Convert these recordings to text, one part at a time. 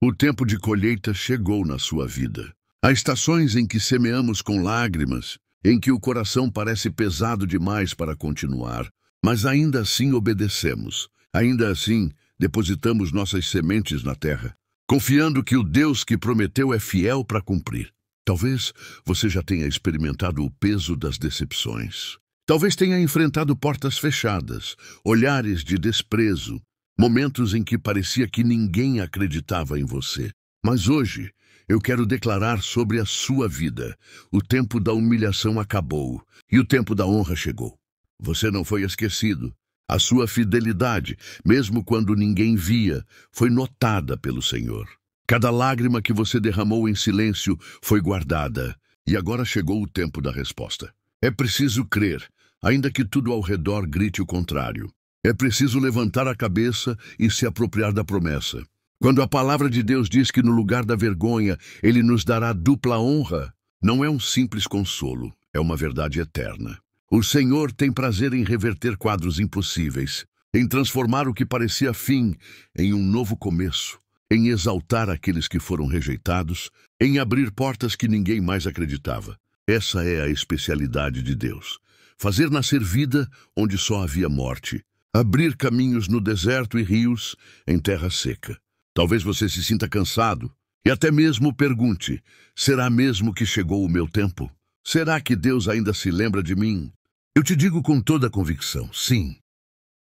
O tempo de colheita chegou na sua vida. Há estações em que semeamos com lágrimas, em que o coração parece pesado demais para continuar, mas ainda assim obedecemos. Ainda assim, depositamos nossas sementes na terra, confiando que o Deus que prometeu é fiel para cumprir. Talvez você já tenha experimentado o peso das decepções. Talvez tenha enfrentado portas fechadas, olhares de desprezo, momentos em que parecia que ninguém acreditava em você. Mas hoje, eu quero declarar sobre a sua vida: o tempo da humilhação acabou e o tempo da honra chegou. Você não foi esquecido. A sua fidelidade, mesmo quando ninguém via, foi notada pelo Senhor. Cada lágrima que você derramou em silêncio foi guardada, e agora chegou o tempo da resposta. É preciso crer, ainda que tudo ao redor grite o contrário. É preciso levantar a cabeça e se apropriar da promessa. Quando a palavra de Deus diz que no lugar da vergonha Ele nos dará dupla honra, não é um simples consolo, é uma verdade eterna. O Senhor tem prazer em reverter quadros impossíveis, em transformar o que parecia fim em um novo começo, em exaltar aqueles que foram rejeitados, em abrir portas que ninguém mais acreditava. Essa é a especialidade de Deus: fazer nascer vida onde só havia morte, abrir caminhos no deserto e rios em terra seca. Talvez você se sinta cansado e até mesmo pergunte: será mesmo que chegou o meu tempo? Será que Deus ainda se lembra de mim? Eu te digo com toda a convicção: sim,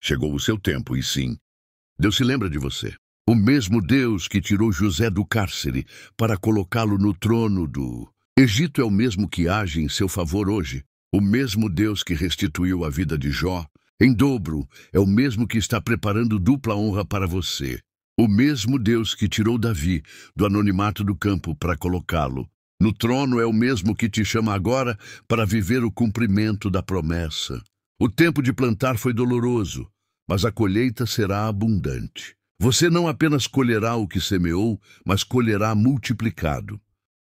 chegou o seu tempo e sim, Deus se lembra de você. O mesmo Deus que tirou José do cárcere para colocá-lo no trono do Egito é o mesmo que age em seu favor hoje. O mesmo Deus que restituiu a vida de Jó em dobro é o mesmo que está preparando dupla honra para você. O mesmo Deus que tirou Davi do anonimato do campo para colocá-lo no trono é o mesmo que te chama agora para viver o cumprimento da promessa. O tempo de plantar foi doloroso, mas a colheita será abundante. Você não apenas colherá o que semeou, mas colherá multiplicado,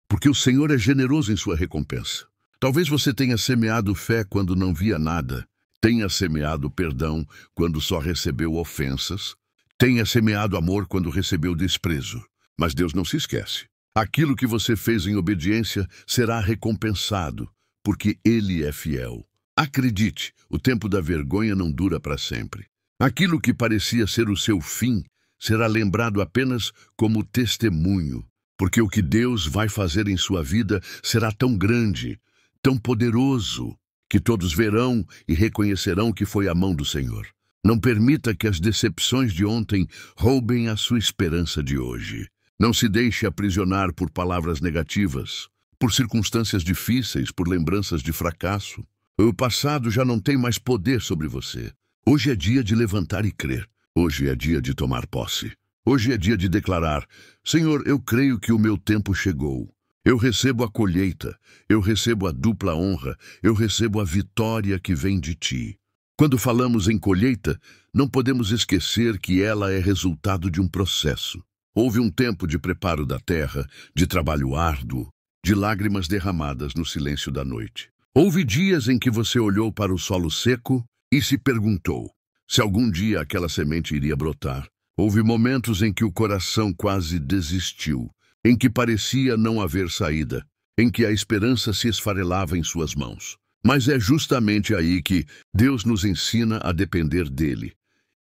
porque o Senhor é generoso em sua recompensa. Talvez você tenha semeado fé quando não via nada, tenha semeado perdão quando só recebeu ofensas, tenha semeado amor quando recebeu desprezo. Mas Deus não se esquece. Aquilo que você fez em obediência será recompensado, porque Ele é fiel. Acredite, o tempo da vergonha não dura para sempre. Aquilo que parecia ser o seu fim será lembrado apenas como testemunho, porque o que Deus vai fazer em sua vida será tão grande, tão poderoso, que todos verão e reconhecerão que foi a mão do Senhor. Não permita que as decepções de ontem roubem a sua esperança de hoje. Não se deixe aprisionar por palavras negativas, por circunstâncias difíceis, por lembranças de fracasso. O passado já não tem mais poder sobre você. Hoje é dia de levantar e crer. Hoje é dia de tomar posse. Hoje é dia de declarar: Senhor, eu creio que o meu tempo chegou. Eu recebo a colheita, eu recebo a dupla honra, eu recebo a vitória que vem de Ti. Quando falamos em colheita, não podemos esquecer que ela é resultado de um processo. Houve um tempo de preparo da terra, de trabalho árduo, de lágrimas derramadas no silêncio da noite. Houve dias em que você olhou para o solo seco e se perguntou se algum dia aquela semente iria brotar. Houve momentos em que o coração quase desistiu, em que parecia não haver saída, em que a esperança se esfarelava em suas mãos. Mas é justamente aí que Deus nos ensina a depender dele.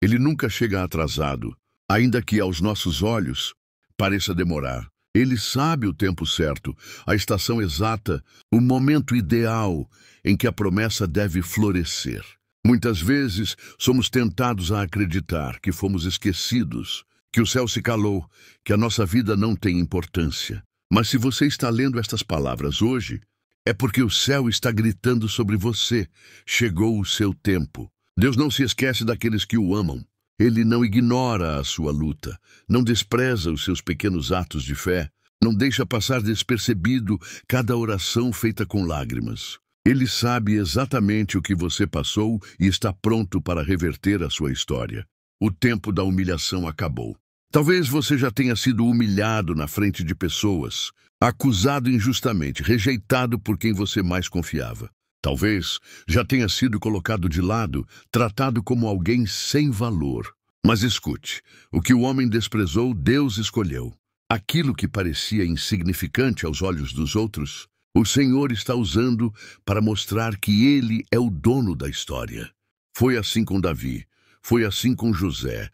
Ele nunca chega atrasado, ainda que aos nossos olhos pareça demorar. Ele sabe o tempo certo, a estação exata, o momento ideal em que a promessa deve florescer. Muitas vezes somos tentados a acreditar que fomos esquecidos, que o céu se calou, que a nossa vida não tem importância. Mas se você está lendo estas palavras hoje, é porque o céu está gritando sobre você: chegou o seu tempo. Deus não se esquece daqueles que o amam. Ele não ignora a sua luta, não despreza os seus pequenos atos de fé, não deixa passar despercebido cada oração feita com lágrimas. Ele sabe exatamente o que você passou e está pronto para reverter a sua história. O tempo da humilhação acabou. Talvez você já tenha sido humilhado na frente de pessoas, acusado injustamente, rejeitado por quem você mais confiava. Talvez já tenha sido colocado de lado, tratado como alguém sem valor. Mas escute, o que o homem desprezou, Deus escolheu. Aquilo que parecia insignificante aos olhos dos outros, o Senhor está usando para mostrar que Ele é o dono da história. Foi assim com Davi, foi assim com José,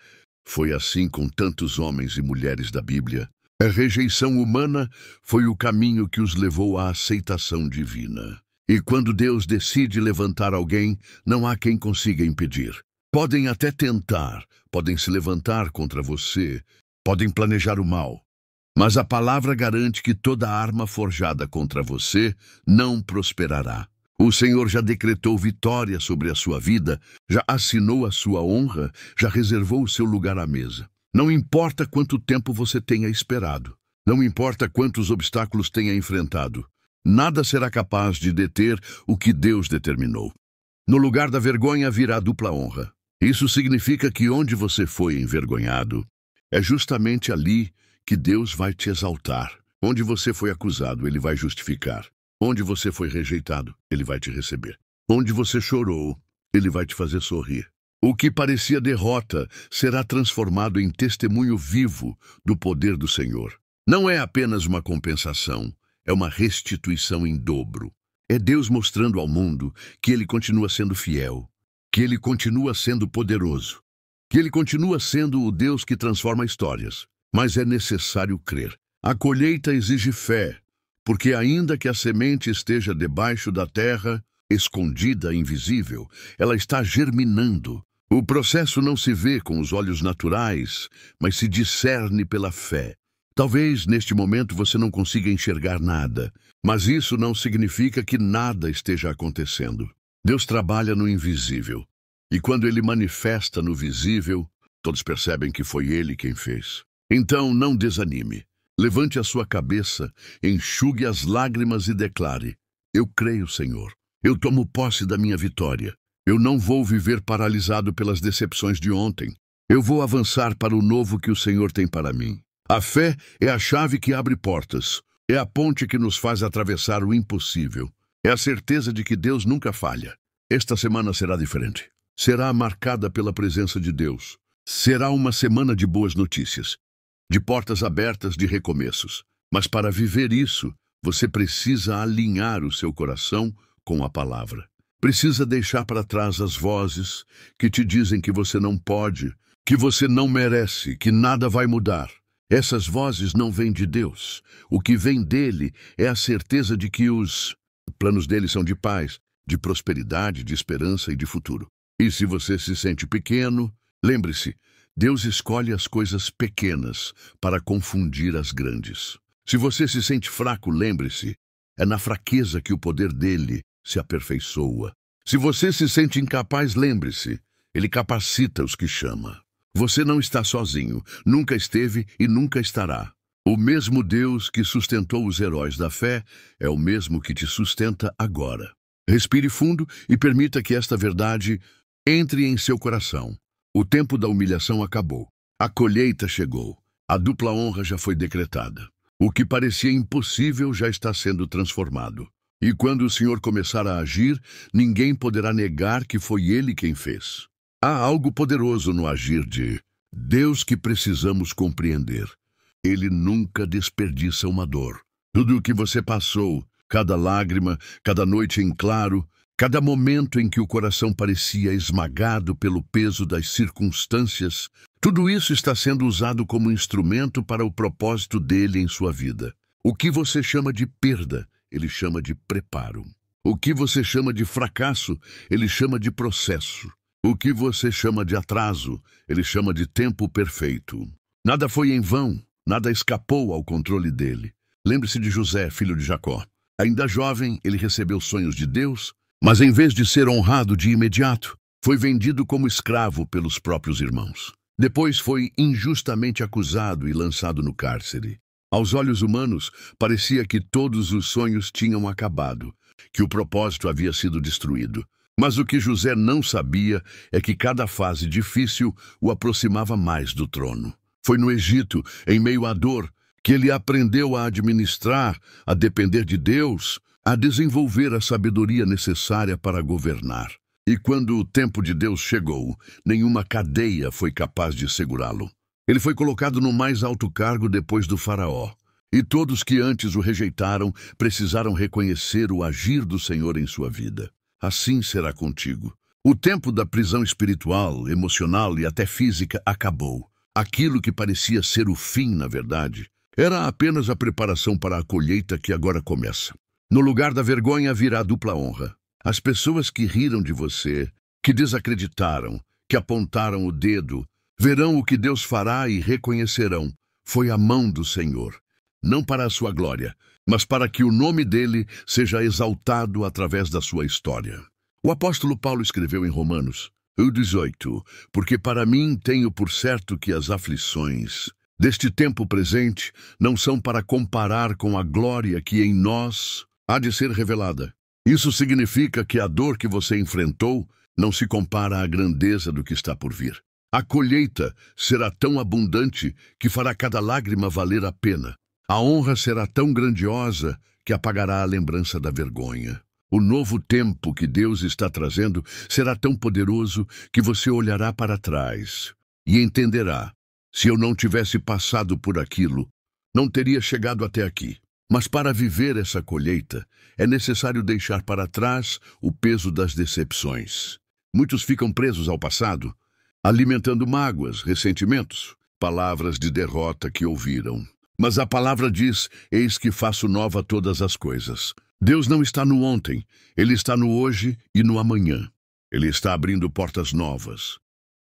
foi assim com tantos homens e mulheres da Bíblia. A rejeição humana foi o caminho que os levou à aceitação divina. E quando Deus decide levantar alguém, não há quem consiga impedir. Podem até tentar, podem se levantar contra você, podem planejar o mal. Mas a palavra garante que toda arma forjada contra você não prosperará. O Senhor já decretou vitória sobre a sua vida, já assinou a sua honra, já reservou o seu lugar à mesa. Não importa quanto tempo você tenha esperado, não importa quantos obstáculos tenha enfrentado, nada será capaz de deter o que Deus determinou. No lugar da vergonha virá dupla honra. Isso significa que onde você foi envergonhado, é justamente ali que Deus vai te exaltar. Onde você foi acusado, Ele vai justificar. Onde você foi rejeitado, Ele vai te receber. Onde você chorou, Ele vai te fazer sorrir. O que parecia derrota será transformado em testemunho vivo do poder do Senhor. Não é apenas uma compensação, é uma restituição em dobro. É Deus mostrando ao mundo que Ele continua sendo fiel, que Ele continua sendo poderoso, que Ele continua sendo o Deus que transforma histórias. Mas é necessário crer. A colheita exige fé, porque ainda que a semente esteja debaixo da terra, escondida, invisível, ela está germinando. O processo não se vê com os olhos naturais, mas se discerne pela fé. Talvez neste momento você não consiga enxergar nada, mas isso não significa que nada esteja acontecendo. Deus trabalha no invisível, e quando Ele manifesta no visível, todos percebem que foi Ele quem fez. Então não desanime. Levante a sua cabeça, enxugue as lágrimas e declare: eu creio, Senhor. Eu tomo posse da minha vitória. Eu não vou viver paralisado pelas decepções de ontem. Eu vou avançar para o novo que o Senhor tem para mim. A fé é a chave que abre portas. É a ponte que nos faz atravessar o impossível. É a certeza de que Deus nunca falha. Esta semana será diferente. Será marcada pela presença de Deus. Será uma semana de boas notícias, de portas abertas, de recomeços. Mas para viver isso, você precisa alinhar o seu coração com a palavra. Precisa deixar para trás as vozes que te dizem que você não pode, que você não merece, que nada vai mudar. Essas vozes não vêm de Deus. O que vem dele é a certeza de que os planos dele são de paz, de prosperidade, de esperança e de futuro. E se você se sente pequeno, lembre-se, Deus escolhe as coisas pequenas para confundir as grandes. Se você se sente fraco, lembre-se, é na fraqueza que o poder dele se aperfeiçoa. Se você se sente incapaz, lembre-se, Ele capacita os que chama. Você não está sozinho, nunca esteve e nunca estará. O mesmo Deus que sustentou os heróis da fé é o mesmo que te sustenta agora. Respire fundo e permita que esta verdade entre em seu coração. O tempo da humilhação acabou. A colheita chegou. A dupla honra já foi decretada. O que parecia impossível já está sendo transformado. E quando o Senhor começar a agir, ninguém poderá negar que foi Ele quem fez. Há algo poderoso no agir de Deus que precisamos compreender. Ele nunca desperdiça uma dor. Tudo o que você passou, cada lágrima, cada noite em claro, cada momento em que o coração parecia esmagado pelo peso das circunstâncias, tudo isso está sendo usado como instrumento para o propósito dele em sua vida. O que você chama de perda, ele chama de preparo. O que você chama de fracasso, ele chama de processo. O que você chama de atraso, ele chama de tempo perfeito. Nada foi em vão, nada escapou ao controle dele. Lembre-se de José, filho de Jacó. Ainda jovem, ele recebeu sonhos de Deus, mas em vez de ser honrado de imediato, foi vendido como escravo pelos próprios irmãos. Depois foi injustamente acusado e lançado no cárcere. Aos olhos humanos, parecia que todos os sonhos tinham acabado, que o propósito havia sido destruído. Mas o que José não sabia é que cada fase difícil o aproximava mais do trono. Foi no Egito, em meio à dor, que ele aprendeu a administrar, a depender de Deus, a desenvolver a sabedoria necessária para governar. E quando o tempo de Deus chegou, nenhuma cadeia foi capaz de segurá-lo. Ele foi colocado no mais alto cargo depois do faraó. E todos que antes o rejeitaram precisaram reconhecer o agir do Senhor em sua vida. Assim será contigo. O tempo da prisão espiritual, emocional e até física acabou. Aquilo que parecia ser o fim, na verdade, era apenas a preparação para a colheita que agora começa. No lugar da vergonha virá dupla honra. As pessoas que riram de você, que desacreditaram, que apontaram o dedo, verão o que Deus fará e reconhecerão. Foi a mão do Senhor. Não para a sua glória, mas para que o nome dele seja exaltado através da sua história. O apóstolo Paulo escreveu em Romanos 18, porque para mim tenho por certo que as aflições deste tempo presente não são para comparar com a glória que em nós há de ser revelada. Isso significa que a dor que você enfrentou não se compara à grandeza do que está por vir. A colheita será tão abundante que fará cada lágrima valer a pena. A honra será tão grandiosa que apagará a lembrança da vergonha. O novo tempo que Deus está trazendo será tão poderoso que você olhará para trás e entenderá: se eu não tivesse passado por aquilo, não teria chegado até aqui. Mas para viver essa colheita, é necessário deixar para trás o peso das decepções. Muitos ficam presos ao passado, alimentando mágoas, ressentimentos, palavras de derrota que ouviram. Mas a palavra diz: eis que faço nova todas as coisas. Deus não está no ontem, Ele está no hoje e no amanhã. Ele está abrindo portas novas,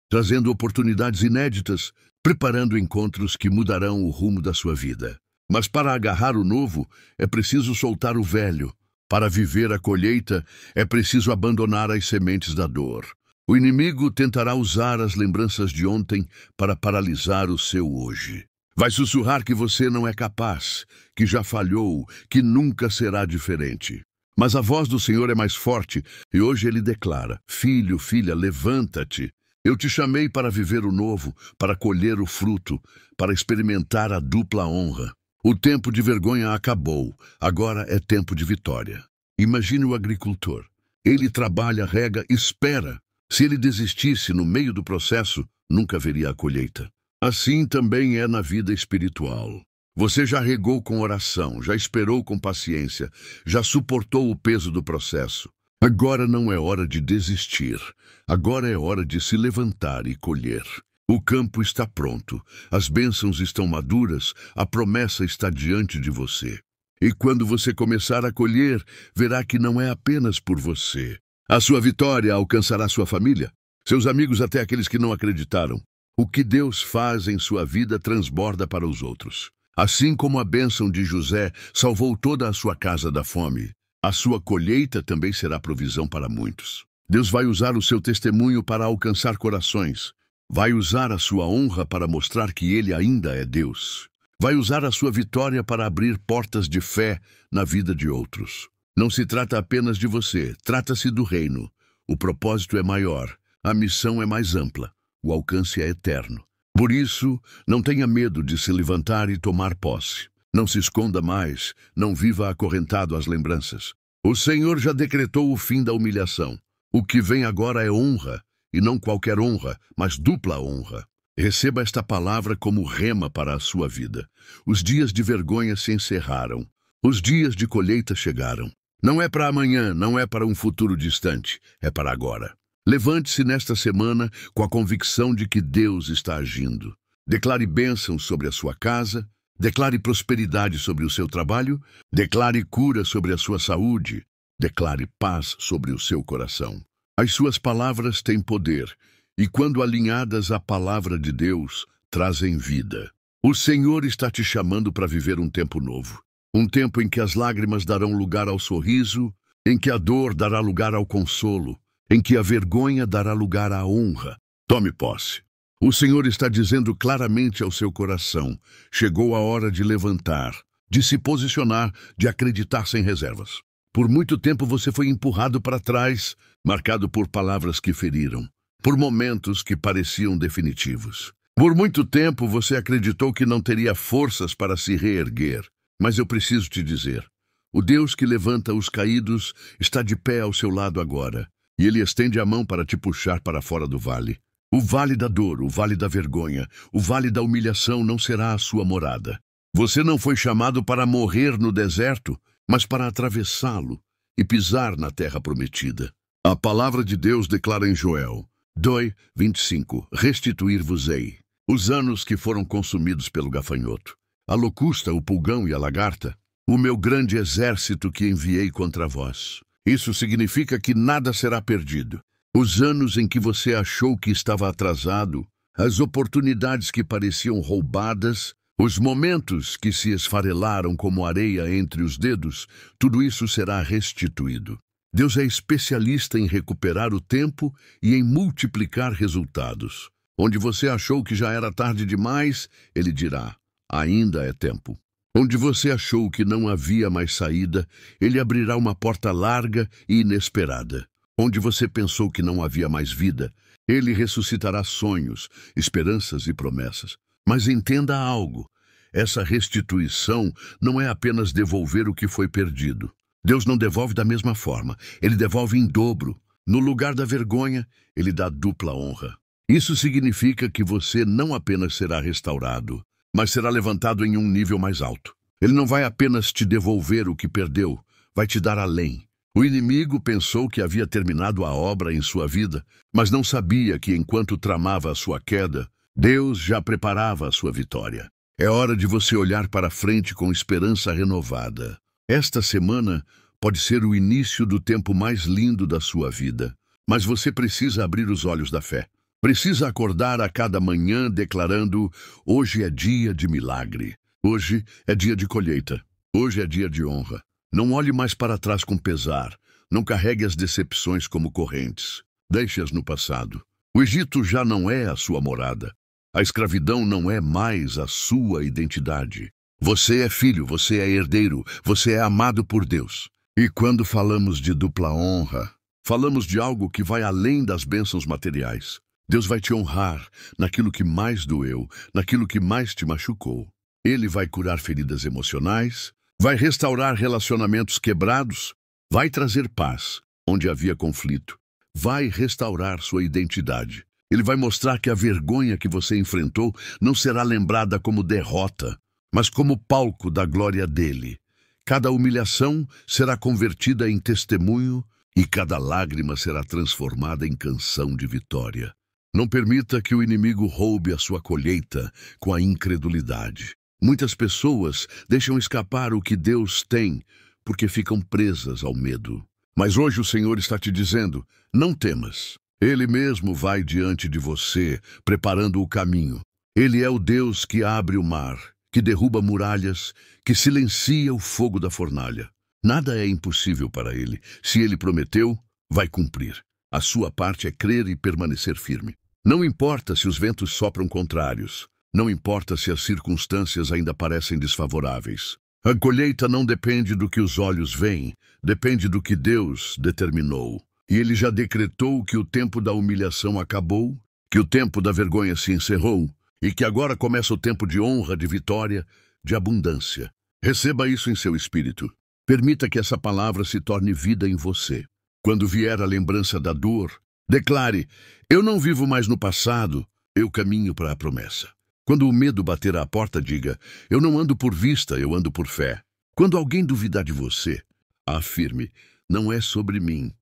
trazendo oportunidades inéditas, preparando encontros que mudarão o rumo da sua vida. Mas para agarrar o novo, é preciso soltar o velho. Para viver a colheita, é preciso abandonar as sementes da dor. O inimigo tentará usar as lembranças de ontem para paralisar o seu hoje. Vai sussurrar que você não é capaz, que já falhou, que nunca será diferente. Mas a voz do Senhor é mais forte e hoje Ele declara: filho, filha, levanta-te. Eu te chamei para viver o novo, para colher o fruto, para experimentar a dupla honra. O tempo de vergonha acabou, agora é tempo de vitória. Imagine o agricultor. Ele trabalha, rega, espera. Se ele desistisse no meio do processo, nunca haveria a colheita. Assim também é na vida espiritual. Você já regou com oração, já esperou com paciência, já suportou o peso do processo. Agora não é hora de desistir. Agora é hora de se levantar e colher. O campo está pronto, as bênçãos estão maduras, a promessa está diante de você. E quando você começar a colher, verá que não é apenas por você. A sua vitória alcançará sua família, seus amigos, até aqueles que não acreditaram. O que Deus faz em sua vida transborda para os outros. Assim como a bênção de José salvou toda a sua casa da fome, a sua colheita também será provisão para muitos. Deus vai usar o seu testemunho para alcançar corações. Vai usar a sua honra para mostrar que Ele ainda é Deus. Vai usar a sua vitória para abrir portas de fé na vida de outros. Não se trata apenas de você, trata-se do reino. O propósito é maior, a missão é mais ampla. O alcance é eterno. Por isso, não tenha medo de se levantar e tomar posse. Não se esconda mais, não viva acorrentado às lembranças. O Senhor já decretou o fim da humilhação. O que vem agora é honra, e não qualquer honra, mas dupla honra. Receba esta palavra como rema para a sua vida. Os dias de vergonha se encerraram. Os dias de colheita chegaram. Não é para amanhã, não é para um futuro distante, é para agora. Levante-se nesta semana com a convicção de que Deus está agindo. Declare bênçãos sobre a sua casa, declare prosperidade sobre o seu trabalho, declare cura sobre a sua saúde, declare paz sobre o seu coração. As suas palavras têm poder, e quando alinhadas à palavra de Deus, trazem vida. O Senhor está te chamando para viver um tempo novo. Um tempo em que as lágrimas darão lugar ao sorriso, em que a dor dará lugar ao consolo, em que a vergonha dará lugar à honra. Tome posse. O Senhor está dizendo claramente ao seu coração: chegou a hora de levantar, de se posicionar, de acreditar sem reservas. Por muito tempo você foi empurrado para trás, marcado por palavras que feriram, por momentos que pareciam definitivos. Por muito tempo você acreditou que não teria forças para se reerguer. Mas eu preciso te dizer, o Deus que levanta os caídos está de pé ao seu lado agora. E Ele estende a mão para te puxar para fora do vale. O vale da dor, o vale da vergonha, o vale da humilhação não será a sua morada. Você não foi chamado para morrer no deserto, mas para atravessá-lo e pisar na terra prometida. A palavra de Deus declara em Joel 2:25: restituir-vos-ei os anos que foram consumidos pelo gafanhoto, a locusta, o pulgão e a lagarta, o meu grande exército que enviei contra vós. Isso significa que nada será perdido. Os anos em que você achou que estava atrasado, as oportunidades que pareciam roubadas, os momentos que se esfarelaram como areia entre os dedos, tudo isso será restituído. Deus é especialista em recuperar o tempo e em multiplicar resultados. Onde você achou que já era tarde demais, Ele dirá: ainda é tempo. Onde você achou que não havia mais saída, Ele abrirá uma porta larga e inesperada. Onde você pensou que não havia mais vida, Ele ressuscitará sonhos, esperanças e promessas. Mas entenda algo: essa restituição não é apenas devolver o que foi perdido. Deus não devolve da mesma forma, Ele devolve em dobro. No lugar da vergonha, Ele dá dupla honra. Isso significa que você não apenas será restaurado, mas será levantado em um nível mais alto. Ele não vai apenas te devolver o que perdeu, vai te dar além. O inimigo pensou que havia terminado a obra em sua vida, mas não sabia que enquanto tramava a sua queda, Deus já preparava a sua vitória. É hora de você olhar para frente com esperança renovada. Esta semana pode ser o início do tempo mais lindo da sua vida, mas você precisa abrir os olhos da fé. Precisa acordar a cada manhã declarando: hoje é dia de milagre, hoje é dia de colheita, hoje é dia de honra. Não olhe mais para trás com pesar, não carregue as decepções como correntes. Deixe-as no passado. O Egito já não é a sua morada. A escravidão não é mais a sua identidade. Você é filho, você é herdeiro, você é amado por Deus. E quando falamos de dupla honra, falamos de algo que vai além das bênçãos materiais. Deus vai te honrar naquilo que mais doeu, naquilo que mais te machucou. Ele vai curar feridas emocionais, vai restaurar relacionamentos quebrados, vai trazer paz onde havia conflito, vai restaurar sua identidade. Ele vai mostrar que a vergonha que você enfrentou não será lembrada como derrota, mas como palco da glória dele. Cada humilhação será convertida em testemunho e cada lágrima será transformada em canção de vitória. Não permita que o inimigo roube a sua colheita com a incredulidade. Muitas pessoas deixam escapar o que Deus tem porque ficam presas ao medo. Mas hoje o Senhor está te dizendo: não temas. Ele mesmo vai diante de você, preparando o caminho. Ele é o Deus que abre o mar, que derruba muralhas, que silencia o fogo da fornalha. Nada é impossível para Ele. Se Ele prometeu, vai cumprir. A sua parte é crer e permanecer firme. Não importa se os ventos sopram contrários. Não importa se as circunstâncias ainda parecem desfavoráveis. A colheita não depende do que os olhos veem, depende do que Deus determinou. E Ele já decretou que o tempo da humilhação acabou, que o tempo da vergonha se encerrou, e que agora começa o tempo de honra, de vitória, de abundância. Receba isso em seu espírito. Permita que essa palavra se torne vida em você. Quando vier a lembrança da dor, declare: eu não vivo mais no passado, eu caminho para a promessa. Quando o medo bater à porta, diga: eu não ando por vista, eu ando por fé. Quando alguém duvidar de você, afirme: não é sobre mim,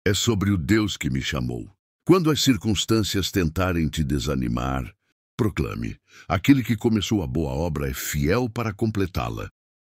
é sobre o Deus que me chamou. Quando as circunstâncias tentarem te desanimar, proclame: aquele que começou a boa obra é fiel para completá-la.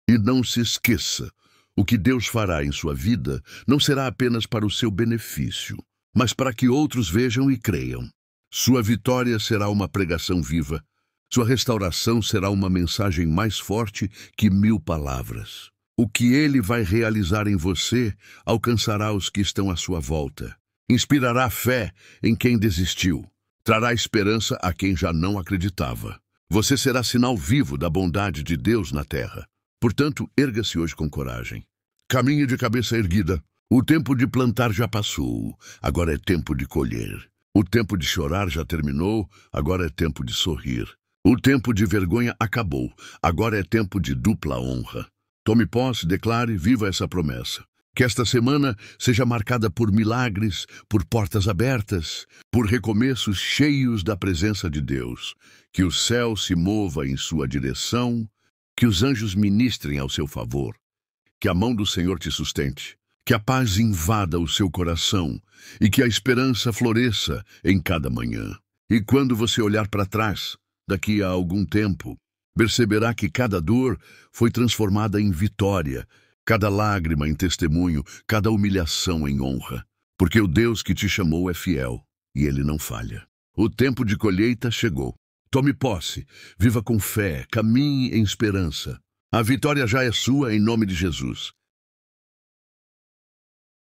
E não se esqueça, o que Deus fará em sua vida não será apenas para o seu benefício, mas para que outros vejam e creiam. Sua vitória será uma pregação viva. Sua restauração será uma mensagem mais forte que 1000 palavras. O que Ele vai realizar em você alcançará os que estão à sua volta. Inspirará fé em quem desistiu. Trará esperança a quem já não acreditava. Você será sinal vivo da bondade de Deus na terra. Portanto, erga-se hoje com coragem. Caminhe de cabeça erguida. O tempo de plantar já passou, agora é tempo de colher. O tempo de chorar já terminou, agora é tempo de sorrir. O tempo de vergonha acabou, agora é tempo de dupla honra. Tome posse, declare, viva essa promessa. Que esta semana seja marcada por milagres, por portas abertas, por recomeços cheios da presença de Deus. Que o céu se mova em sua direção, que os anjos ministrem ao seu favor. Que a mão do Senhor te sustente, que a paz invada o seu coração e que a esperança floresça em cada manhã. E quando você olhar para trás, daqui a algum tempo, perceberá que cada dor foi transformada em vitória, cada lágrima em testemunho, cada humilhação em honra. Porque o Deus que te chamou é fiel e Ele não falha. O tempo de colheita chegou. Tome posse, viva com fé, caminhe em esperança. A vitória já é sua em nome de Jesus.